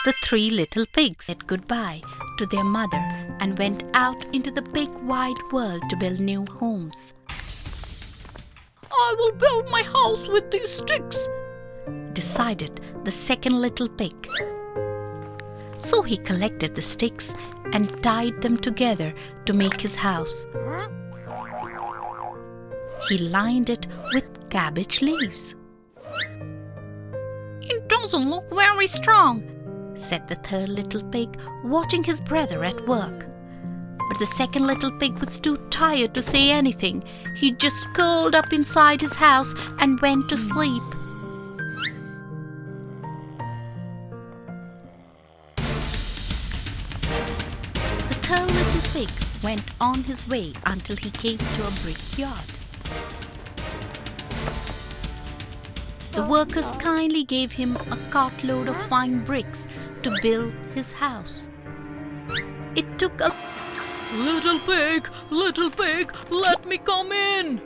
The three little pigs said goodbye to their mother and went out into the big wide world to build new homes. "I will build my house with these sticks," decided the second little pig. So he collected the sticks and tied them together to make his house. He lined it with cabbage leaves. "It doesn't look very strong," said the third little pig, watching his brother at work. But the second little pig was too tired to say anything. He just curled up inside his house and went to sleep. The third little pig went on his way until he came to a brickyard. The workers kindly gave him a cartload of fine bricks to build his house. It took a little pig, let me come in."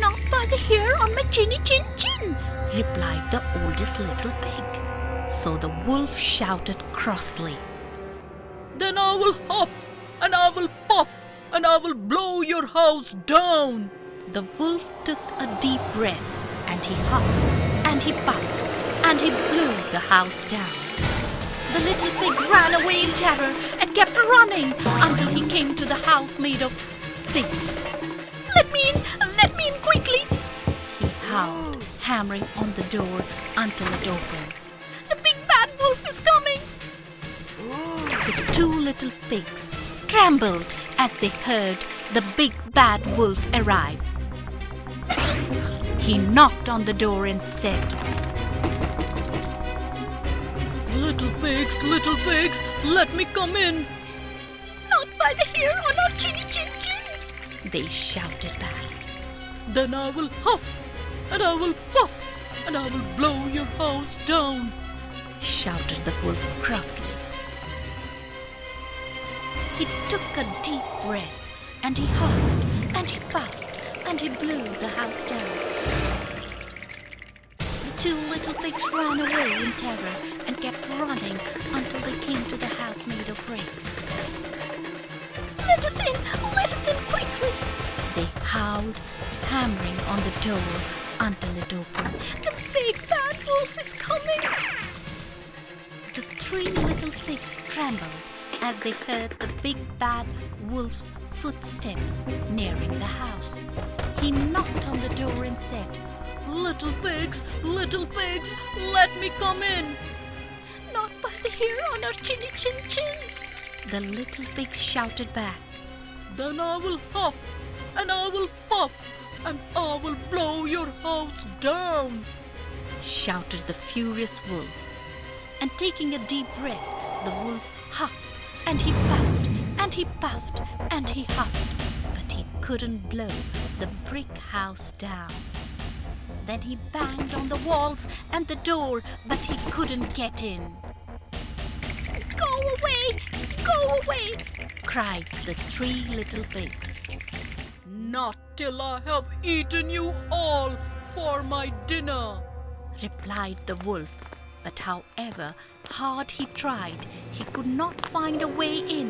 "Not by the hair on my chinny chin chin," replied the oldest little pig. So the wolf shouted crossly, "Then I will huff, and I will puff, and I will blow your house down." The wolf took a deep breath, and he huffed, and he puffed, and he blew the house down. The little pig ran away in terror and kept running until he came to the house made of sticks. Let me in quickly!" he howled, hammering on the door until it opened. "The big bad wolf is coming!" The two little pigs trembled as they heard the big bad wolf arrive. He knocked on the door and said, little pigs, let me come in." "Not by the hair on our chinny chin chins," they shouted back. "Then I will huff, and I will puff, and I will blow your house down," shouted the wolf crossly. He took a deep breath, and he huffed, and he puffed, and he blew the house down. The two little pigs ran away in terror and kept running until they came to the house made of bricks. Let us in quickly!" they howled, hammering on the door until it opened. "The big bad wolf is coming!" The three little pigs trembled as they heard the big bad wolf's footsteps nearing the house. He knocked on the door and said, little pigs, let me come in." "Not by the hair on our chinny chin chins," the little pigs shouted back. "Then I will huff, and I will puff, and I will blow your house down," shouted the furious wolf. And taking a deep breath, the wolf huffed, and he puffed, and he puffed, and he huffed, but he couldn't blow the brick house down. Then he banged on the walls and the door, but he couldn't get in. Go away, cried the three little pigs. "Not till I have eaten you all for my dinner," replied the wolf. But however hard he tried, he could not find a way in.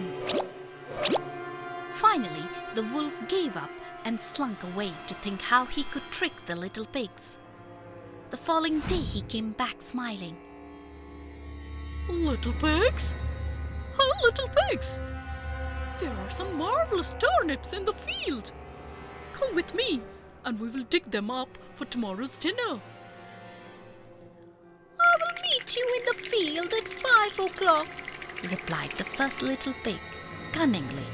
Finally, the wolf gave up and slunk away to think how he could trick the little pigs. The following day he came back smiling. "Little pigs? Oh, little pigs! There are some marvelous turnips in the field. Come with me and we will dig them up for tomorrow's dinner." "I will meet you in the field at 5 o'clock, replied the first little pig cunningly.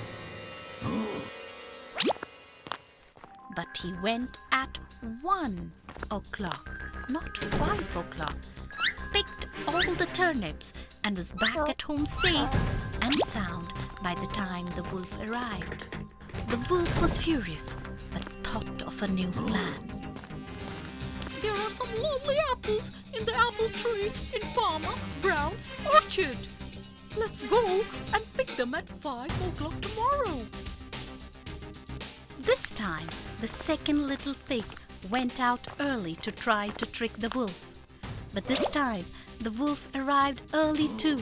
But he went at 1 o'clock, not 5 o'clock, picked all the turnips and was back at home safe and sound by the time the wolf arrived. The wolf was furious, but thought of a new plan. "There are some lovely apples in the apple tree in Farmer Brown's orchard. Let's go and pick them at 5 o'clock tomorrow." This time, the second little pig went out early to try to trick the wolf. But this time, The wolf arrived early too.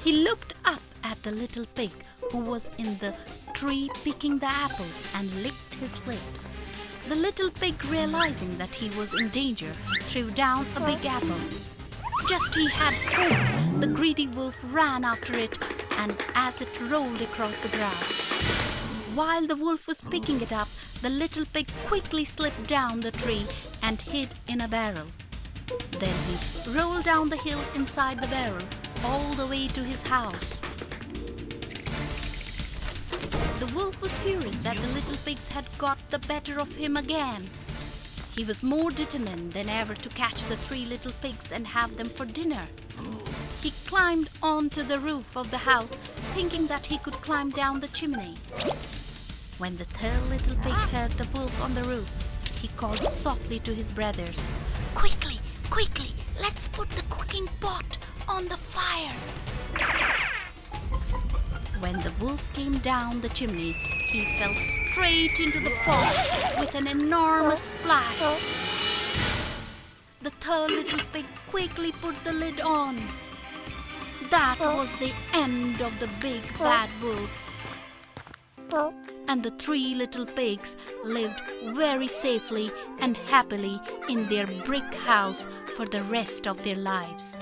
He looked up at the little pig who was in the tree picking the apples and licked his lips. The little pig, realizing that he was in danger, threw down a big apple. Just he had hoped, the greedy wolf ran after it, and as it rolled across the grass. While the wolf was picking it up, the little pig quickly slipped down the tree and hid in a barrel. Then he rolled down the hill inside the barrel, all the way to his house. The wolf was furious that the little pigs had got the better of him again. He was more determined than ever to catch the 3 little pigs and have them for dinner. He climbed onto the roof of the house, thinking that he could climb down the chimney. When the 3rd little pig heard the wolf on the roof, he called softly to his brothers, "Quickly, quickly, let's put the cooking pot on the fire." When the wolf came down the chimney, he fell straight into the pot with an enormous splash. The 3rd little pig quickly put the lid on. That was the end of the big bad wolf. And the 3 little pigs lived very safely and happily in their brick house for the rest of their lives.